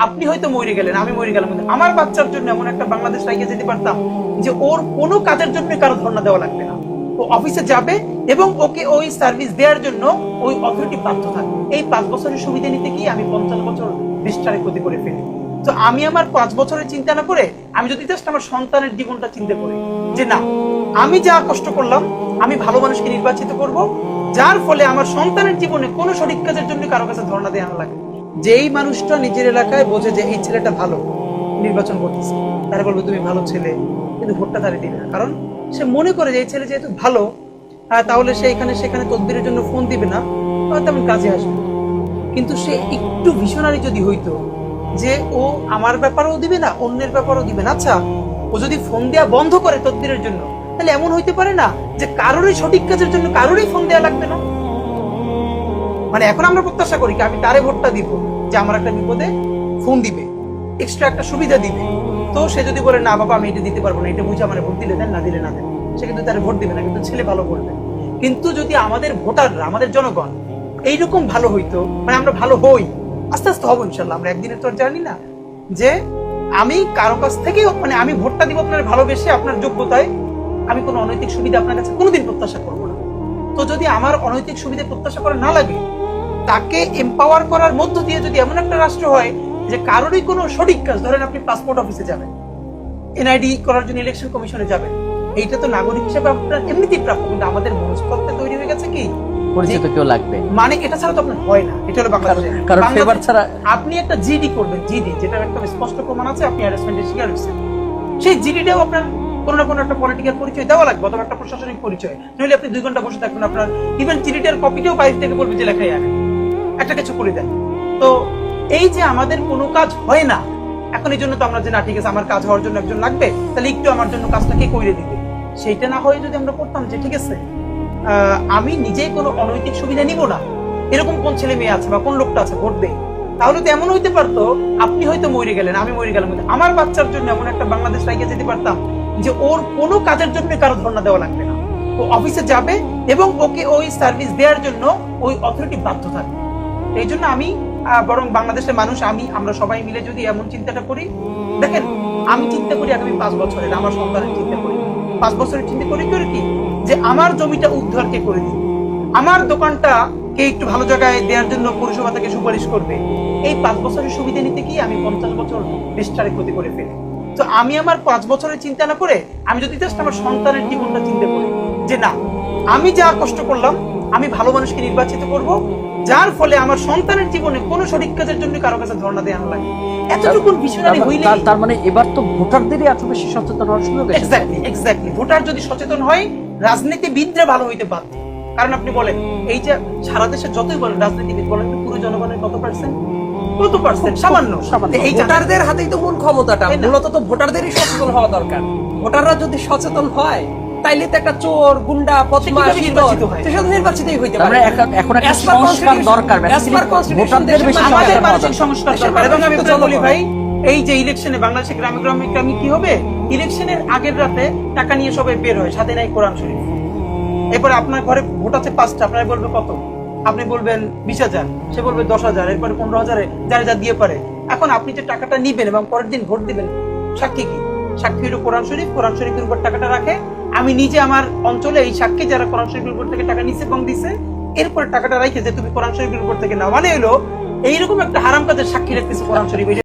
আপনি হয়তো মরে গেলেন, আমি মরে গেলাম, কিন্তু আমার বাচ্চার জন্য এমন একটা বাংলাদেশ রাখিয়ে যেতে পারতাম যে ওর কোনো কাজের জন্য কারো ধর্ণা দেওয়া লাগবে না। ও অফিসে যাবে এবং ওকে ওই সার্ভিস দেওয়ার জন্য ওই অথরিটি বাধ্য থাকবে। এই 5 বছরের সুবিধা নিতে গিয়ে আমি 50 বছর বিস্তারে ক্ষতি করে ফেলি। তো আমি আমার 5 বছরের চিন্তা না করে আমি যদি জাস্ট আমার সন্তানের জীবনটা চিন্তা করি যে না, আমি যা কষ্ট করলাম আমি ভালো মানুষকে নির্বাচিত করব, যার ফলে আমার সন্তানের জীবনে কোনো সঠিক কাজের জন্য কারো কাছে ধর্ণা দেওয়া না লাগে। যেই মানুষটা নিজের এলাকায় বোঝে যে এই ছেলেটা ভালো, নির্বাচন করতেছে, তারা বলবে তুমি ভালো ছেলে, কিন্তু ভোটটা তারে দিবে না। কারণ সে মনে করে যে এই ছেলে যেহেতু ভালো, তাহলে সে এখানে সেখানে তদবিরের জন্য ফোন দিবে না, তেমন কাজে আসবে। কিন্তু সে একটু ভিশনারি যদি হইতো যে ও আমার ব্যাপারেও দিবে না, অন্যের ব্যাপারেও দিবে না, আচ্ছা ও যদি ফোন দেওয়া বন্ধ করে তদবিরের জন্য, তাহলে এমন হইতে পারে না যে কারোরই সঠিক কাজের জন্য কারোরই ফোন দেওয়া লাগবে না। মানে এখন আমরা প্রত্যাশা করি কি আমি তারে ভোটটা দিব যে আমার একটা বিপদে ফোন দিবে, এক্সট্রা একটা সুবিধা দিবে। তো সে যদি বলে না বাবা আমি এটা দিতে পারবো না, এটা বুঝে আমার ভোট দিলে দেন, না দিলে না দেন, সে কিন্তু তারে ভোট দিবে না, কিন্তু ছেলে ভালো করবে। কিন্তু যদি আমাদের ভোটাররা, আমাদের জনগণ এইরকম ভালো হইতো, মানে আমরা ভালো হই, আস্তে আস্তে হবো ইনশাল্লাহ। আমরা একদিনের তো আর জানি না যে আমি কারো কাছ থেকে, মানে আমি ভোটটা দিব আপনার ভালোবেসে, আপনার যোগ্যতায়, আমি কোনো অনৈতিক সুবিধা আপনার কাছে কোনোদিন প্রত্যাশা করবো না। তো যদি আমার অনৈতিক সুবিধা প্রত্যাশা করা না লাগে, তাকে এম্পাওয়ার করার মধ্য দিয়ে যদি এমন একটা রাষ্ট্র হয় যে কারোরই কোনো সঠিক কাজ, ধরেন আপনি পাসপোর্ট অফিসে যাবেন, এনআইডি করার জন্য ইলেকশন কমিশনে যাবেন, এইটা তো নাগরিক হিসেবে আপনার এমনিতেই প্রাপ্য, কিন্তু আমাদের মনস্তত্ত্বে তৈরি হয়ে গেছে কি পরিচিত কেউ লাগবে, মানে এটা ছাড়া তো আপনার হয় না। এটা হলো বাংলাদেশে, কারণ ফেভার ছাড়া আপনি একটা জিডি করবেন, জিডি যেটার একটা স্পষ্ট প্রমাণ আছে আপনি হ্যারাসমেন্টের শিকার হয়েছেন, সেই জিডিটাও আপনার কোনো না কোনো একটা পলিটিক্যাল পরিচয় দেওয়া লাগবে, অথবা একটা প্রশাসনিক পরিচয়, নইলে আপনি 2 ঘন্টা বসে থাকবেন, আপনার ইভেন জিডিটার কপিটাও বাইরে থেকে বলবে যে লেখাই আনে, একটা কিছু করে দেন। তো এই যে আমাদের কোনো কাজ হয় না, এখন এই জন্য তো আমরা যে না ঠিক আছে আমার কাজ হওয়ার জন্য একজন লাগবে, তাহলে একটু আমার জন্য কাজটা কে করে দিবে, সেইটা না হয়ে যদি আমরা করতাম যে ঠিক আছে আমি নিজেই কোনো অনৈতিক সুবিধা নিব না, এরকম কোন ছেলে মেয়ে আছে বা কোন লোকটা আছে ভোট দেয়, তাহলে তো এমন হইতে পারতো আপনি হয়তো মরে গেলেন, আমি মরে গেলাম, কিন্তু আমার বাচ্চার জন্য এমন একটা বাংলাদেশ রাখিয়ে যেতে পারতাম যে ওর কোনো কাজের জন্য কারো ধর্ণা দেওয়া লাগবে না। ও অফিসে যাবে এবং ওকে ওই সার্ভিস দেওয়ার জন্য ওই অথরিটি বাধ্য থাকবে। এই জন্য আমি বরং বাংলাদেশের মানুষ, আমরা সবাই মিলে যদি এমন চিন্তাটা করি, দেখেন আমি চিন্তা করি আগামী 5 বছরের, আমার সন্তানের চিন্তা করি, 5 বছরের চিন্তা করি করে কি যে আমার জমিটা উদ্ধার কে করে দিবে, আমার দোকানটা কে একটু ভালো জায়গায় দেওয়ার জন্য পৌরসভা থেকে সুপারিশ করবে। এই 5 বছরের সুবিধা নিতে গিয়ে আমি 50 বছর বিস্তারে ক্ষতি করে ফেলি। তো আমি আমার 5 বছরের চিন্তা না করে আমি যদি জাস্ট আমার সন্তানের জীবনটা চিন্তা করি যে না, আমি যা কষ্ট করলাম আমি ভালো মানুষকে নির্বাচিত করব, যার ফলে আমার সন্তানের জীবনে কোনো সঠিক কাজের জন্য কারো কাছে ধর্ণা দেওয়া না লাগে। এতটুকু ভিশনারি হইলে, তার মানে এবার তো ভোটারদেরই এত বেশি সচেতন হওয়ার সুযোগ আছে। এক্স্যাক্টলি ভোটার যদি সচেতন হয়, রাজনীতিবিদরা ভালো হইতে বাধ্য। কারণ আপনি বলেন এই যে সারা দেশে যতই বলেন রাজনীতিবিদ বলেন, পুরো জনগণের কত পার্সেন্ট, সামান্য। এই ভোটারদের হাতেই তো মূল ক্ষমতাটা, মূলত তো ভোটারদেরই সচেতন হওয়া দরকার। ভোটাররা যদি সচেতন হয় তাইলে তো একটা চোর, গুন্ডা, বদমাশ নির্বাচিতই হইতে পারে। এখন একটা সংস্কার দরকার, ভোটারদের বেশি আমাদের মানসিক সংস্কার দরকার। এবং আমি বলি ভাই, এই যে ইলেকশনে বাংলাদেশে গ্রামে গ্রামে গ্রামে কি হবে, ইলেকশনের আগের রাতে টাকা নিয়ে সবাই বের হয়, সাথে নাই কোরআন শরীফ। এরপরে আপনার ঘরে ভোট আছে 5টা, আপনারা বলবে কত, আপনি বলবেন 20,000, সে বলবে 10,000, এরপরে 15,000, যারা যা দিয়ে পারে। এখন আপনি যে টাকাটা নিবেন এবং পরের দিন ভোট দিবেন, সাক্ষী কি? সাক্ষী হলো কোরআন শরীফ, কোরআন শরীফের উপর টাকাটা রাখে। আমি নিজে আমার অঞ্চলে এই সাক্ষী যারা কোরআন শরীফের উপর থেকে টাকা নিচ্ছে এবং দিচ্ছে, এরপর টাকাটা রাখে যে তুমি কোরআন শরীফের উপর থেকে নাও, মানে হলো এইরকম একটা হারাম কাজের সাক্ষী রাখতেছে কোরআন শরীফ।